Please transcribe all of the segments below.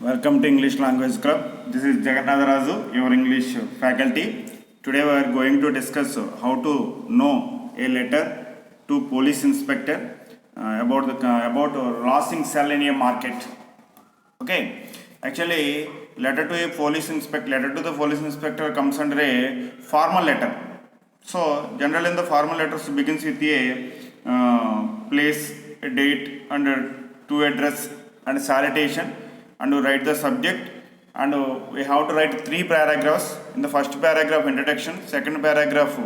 Welcome to English Language Club. This is Jagannath Raju, your English faculty. Today we are going to discuss how to know a letter to police inspector about losing sell in a market. Okay, actually, letter to the police inspector comes under a formal letter. So, generally in the formal letters begins with a place, a date, and to address and salutation, and to write the subject. And we have to write three paragraphs. In the first paragraph, introduction. Second paragraph,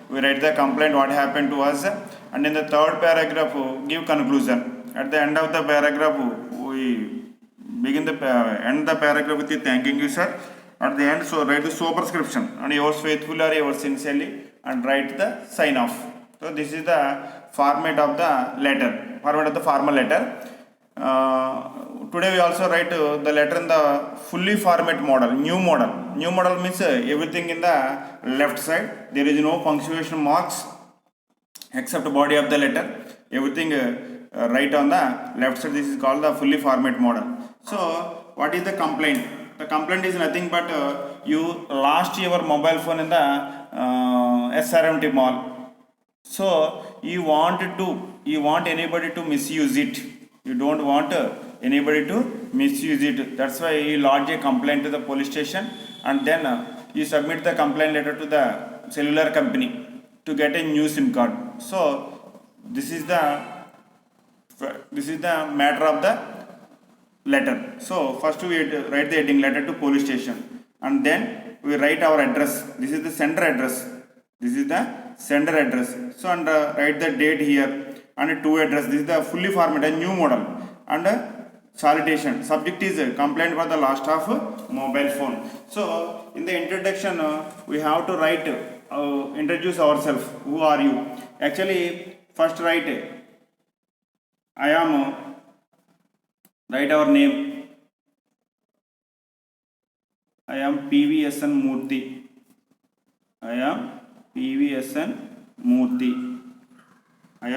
we write the complaint, what happened to us, and in the third paragraph, give conclusion. At the end of the paragraph, we end the paragraph with the thanking you, sir. At the end, so write the superscription and yours faithfully or yours sincerely, and write the sign off. So this is the format of the letter. Format of the formal letter. Today we also write the letter in the fully format model, new model. New model means everything in the left side. There is no punctuation marks except body of the letter. Everything right on the left side. This is called the fully format model. So what is the complaint? The complaint is nothing but you lost your mobile phone in the SRMT mall. So you want anybody to misuse it. You don't want anybody to misuse it. That's why you lodge a complaint to the police station, and then you submit the complaint letter to the cellular company to get a new SIM card. So this is the matter of the letter. So first we write the heading letter to police station, and then we write our address. This is the sender address. So and write the date here and to address. This is the fully formatted new model, and salutation. Subject is complaint for the loss of mobile phone. So in the introduction we have to write introduce ourselves. Who are you? Actually first write I am. Write our name. I am PVSN Murthy. I am PVSN Murthy. So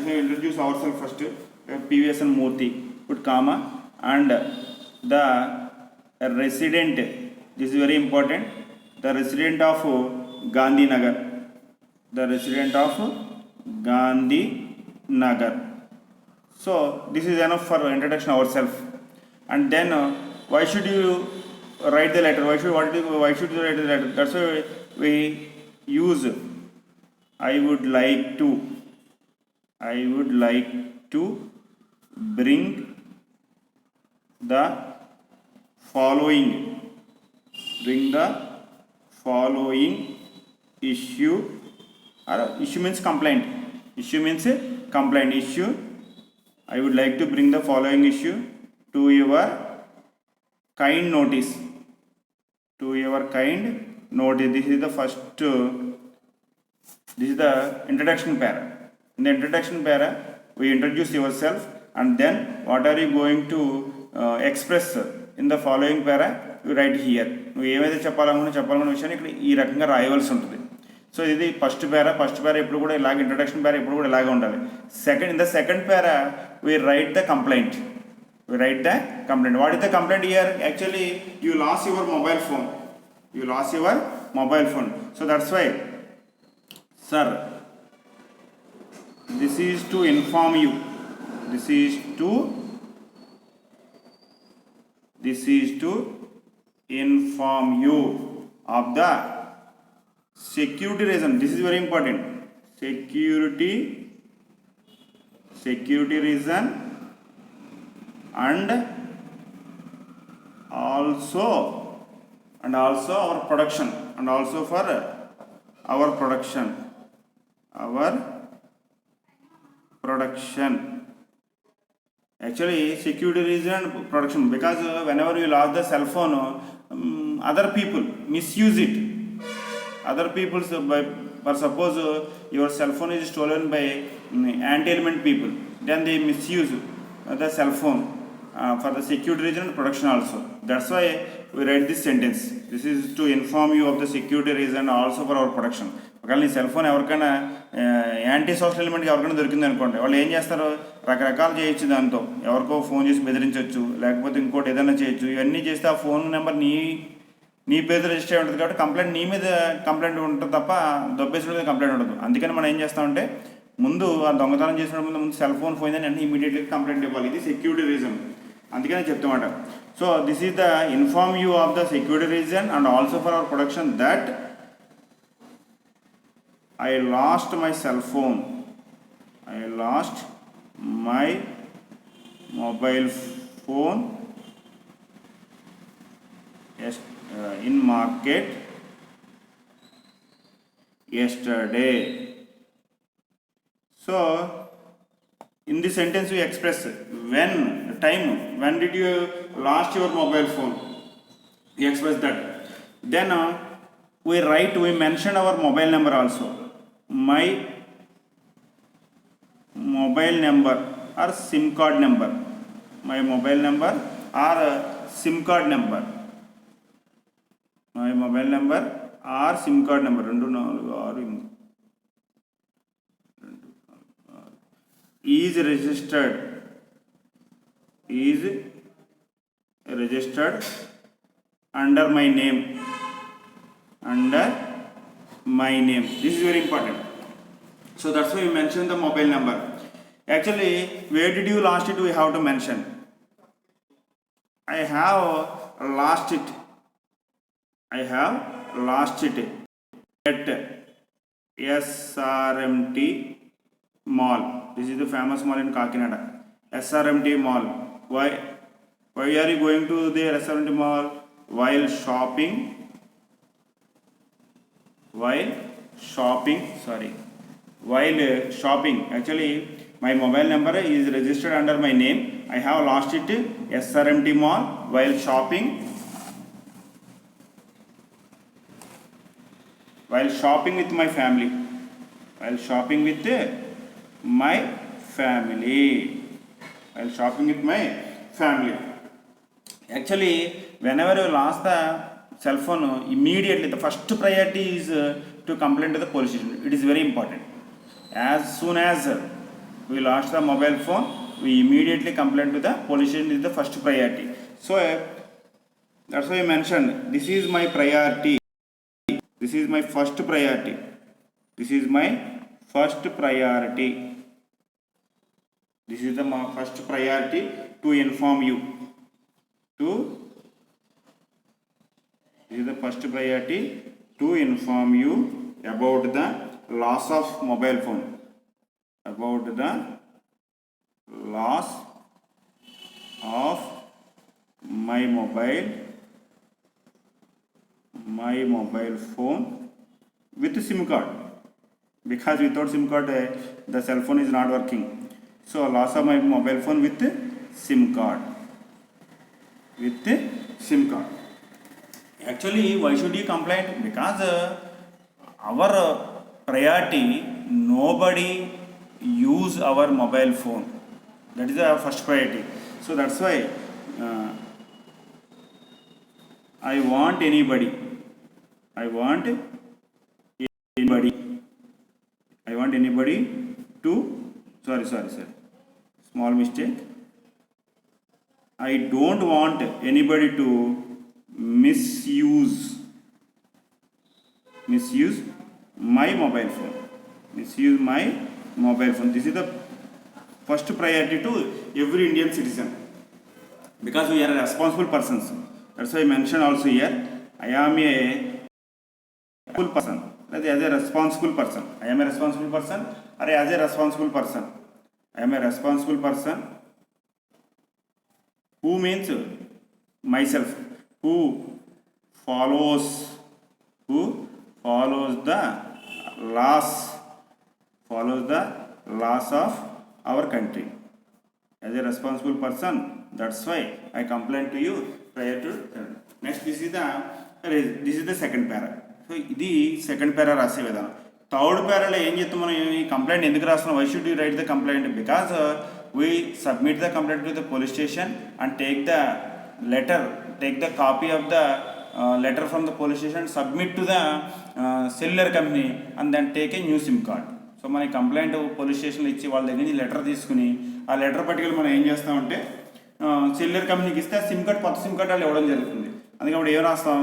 introduce ourselves first. PVSN Murthy. Put comma and the resident. This is very important. The resident of Gandhi Nagar. So this is enough for introduction ourselves. And then why should you write the letter? Why should you write the letter? That's why we use I would like to bring the following issue. Or issue means complaint. Issue. I would like to bring the following issue to your kind notice. This is the first. This is the introduction para. In the introduction para, we introduce yourself, and then what are you going to express in the following para? You write here. నువ్వు ఏమైతే చెప్పాలనుకున్న విషయాన్ని ఇక్కడ ఈ రకంగా రాయవలసి ఉంటుంది. So ఇది first పేరా ఎప్పుడు కూడా ఇలాగ ఇంట్రడక్షన్ పేరా ఎప్పుడు కూడా ఇలాగే ఉండాలి. In the second para we write the complaint. What is the complaint here? Actually you lost your mobile phone. So that's why, sir, this is to inform you of the security reason. This is very important. Security reason, and also our production, and also for our production. Actually security reason and production, because whenever you lost the cell phone, other people misuse it. For suppose your cell phone is stolen by anti-element people, then they misuse the cell phone for the security reason and production also. That's why we write this sentence. This is to inform you of the security reason also for our production. ఒకవేళ నీ cell phone ఎవరికైనా anti social ఎలిమెంట్కి ఎవరికైనా దొరికింది అనుకోండి, వాళ్ళు ఏం చేస్తారు, రకరకాలు చేయొచ్చు. దాంతో ఎవరికో ఫోన్ చేసి బెదిరించవచ్చు, లేకపోతే ఇంకోటి ఏదైనా చేయొచ్చు. ఇవన్నీ చేస్తే ఆ ఫోన్ నెంబర్ నీ పేరు రిజిస్టర్ అయి ఉంటుంది కాబట్టి కంప్లైంట్ నీ మీద కంప్లైంట్ ఉంటుంది తప్ప దొబ్బేసిన మీద కంప్లైంట్ ఉండదు. అందుకని మనం ఏం చేస్తామంటే ముందు ఆ దొంగతనం చేసిన ముందు సెల్ ఫోన్ పోయిందని అంటే ఇమీడియట్గా కంప్లైంట్ ఇవ్వాలి. ఇది సెక్యూరిటీ రీజన్, అందుకనే చెప్తామాట. So this is the inform you of the security reason and also for our production that I lost my cell phone. I lost my mobile phone in market yesterday. So in this sentence we express when time, when did you lost your mobile phone, we express that. Then we mention our mobile number also. My mobile number or SIM card number. My mobile number or SIM card number. My mobile number or SIM card number. 246 is registered under my name. Under my name. This is very important. So that's why we mention the mobile number. Actually, where did you lost it? We have to mention. I have lost it. I have lost it at SRMT Mall. This is the famous mall in Kakinada. SRMT Mall. Why are you going to the SRMT Mall? While shopping. Actually my mobile number is registered under my name. I have lost it SRMT Mall while shopping with my family. Actually whenever you lost the cell phone, immediately the first priority is to complain to the police station. It is very important. As soon as we lost the mobile phone, we immediately complain to the police station. Is the first priority. So that's why I mentioned this is my priority. This is my first priority. This is my first priority. This is the first priority to inform you. This is the first priority to inform you about the loss of mobile phone. About the loss of my mobile phone with SIM card. Because without SIM card the cell phone is not working. So loss of my mobile phone with SIM card. Actually, why should you complain? Because our priority, nobody use our mobile phone. That is our first priority. So that's why I want anybody to, sorry, small mistake. I don't want anybody to misuse my mobile phone. This is the first priority to every Indian citizen, because we are responsible persons. That's why I mentioned also here, I am a responsible person. As a responsible person, I am a responsible person. Or as a responsible person, I am a responsible person. Who means myself, who follows the laws of our country. As a responsible person, that's why I complain to you prior to. Next, this is the second para. So this second para rase vedana. Third para lo em chestam మనం ఈ complaint ఎందుకు రాస్తున్నాం? Why should we write the complaint? Because we submit the complaint to the police station and take the copy of the letter from the police station, submit to the cellular company and then take a new SIM card. So మన complaint police స్టేషన్లో ఇచ్చి వాళ్ళ దగ్గర నుంచి letter తీసుకుని ఆ ఆ letter పట్టుకెళ్ళి మనం ఏం చేస్తామంటే సెల్యులర్ కంపెనీకి ఇస్తే ఆ సిమ్ కార్డ్ కొత్త సిమ్ కార్డ్ వాళ్ళు ఇవ్వడం జరుగుతుంది. అందుకే అప్పుడు ఏం రాస్తాం,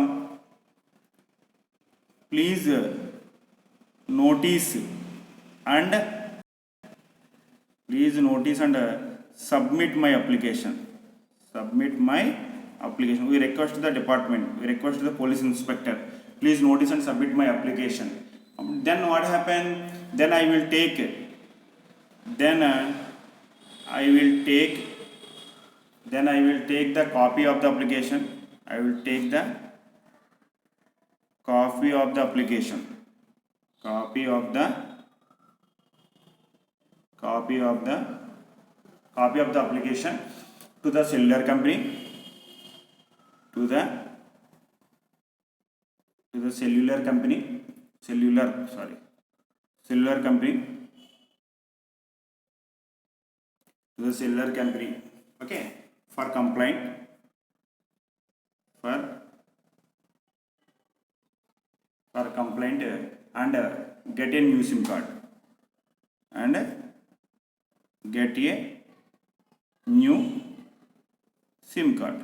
please notice and submit my application. We request the department, we request the police inspector, please notice and submit my application. Then what happened, then I will take the copy of the application. I will take the copy of the application to the cellular company, to the cellular company, okay, for complaint, and get a new SIM card and get a new SIM card.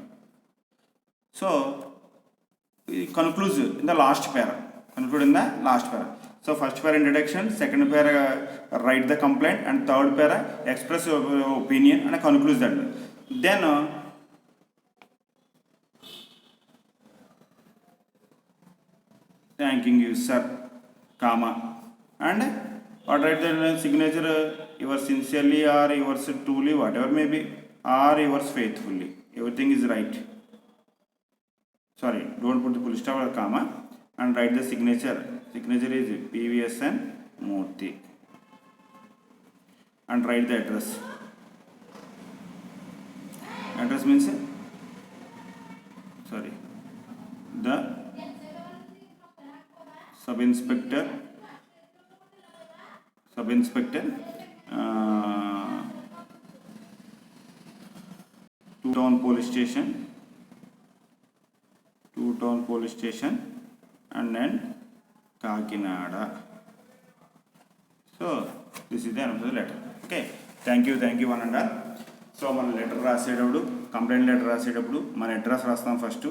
So conclude in the last para. So first para introduction, second para write the complaint, and third para express your opinion and conclude that. Then thanking you sir, comma, and or write the signature, yours sincerely or yours truly, whatever may be, or yours faithfully. Everything is right. Sorry, don't put the full stop or comma, and write the signature. Signature is PVSN Murthy, and write the address. Address means the sub inspector, Two-Town police station, and then Kakinada. So this is the end of the letter. Okay, thank you one and all. So మన letter రాసేటప్పుడు, complaint letter రాసేటప్పుడు మన address రాస్తాం first,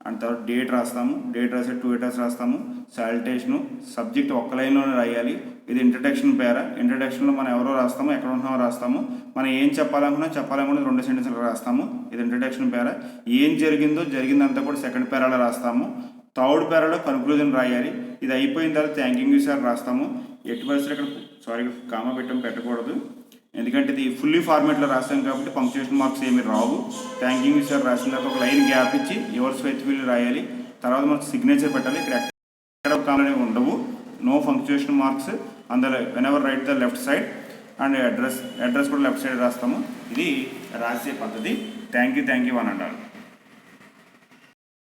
and తర్వాత date రాస్తాము. Date రాసే 2 letters రాస్తాము. సాలిటేషను, subject ఒక్క లైన్లోనే రాయాలి. ఇది ఇంట్రడక్షన్ పేరా. ఇంట్రడక్షన్లో మనం ఎవరో రాస్తాము, ఎక్కడ ఉన్నామో రాస్తాము. మనం ఏం చెప్పాలనుకున్నా 2 సెంటెన్స్లు రాస్తాము. ఇది ఇంట్రడక్షన్ పేరా. ఏం జరిగిందంతా కూడా సెకండ్ పేరాలో రాస్తాము. థర్డ్ పేరాలో కన్క్లూజన్ రాయాలి. ఇది అయిపోయిన తర్వాత థ్యాంకింగ్ యూ సార్ రాస్తాము. ఎట్టి పరిస్థితులు ఇక్కడ కామా పెట్టకూడదు, ఎందుకంటే ఇది ఫుల్లీ ఫార్మేట్లో రాస్తాం కాబట్టి పంక్చుయేషన్ మార్క్స్ ఏమి రావు. థ్యాంకింగ్ యూ సార్ రాసిన తర్వాత ఒక లైన్ గ్యాప్ ఇచ్చి యువర్స్ ఫెయిత్ఫుల్లీ రాయాలి. తర్వాత మనకు సిగ్నేచర్ పెట్టాలి. ఇక్కడ ఎక్కడ కామన్ అనేవి ఉండవు. నో పంక్చుయేషన్ మార్క్స్ అందులో whenever right the left side, and address కూడా లెఫ్ట్ సైడ్ రాస్తాము. ఇది రాసే పద్ధతి. Thank you one and all.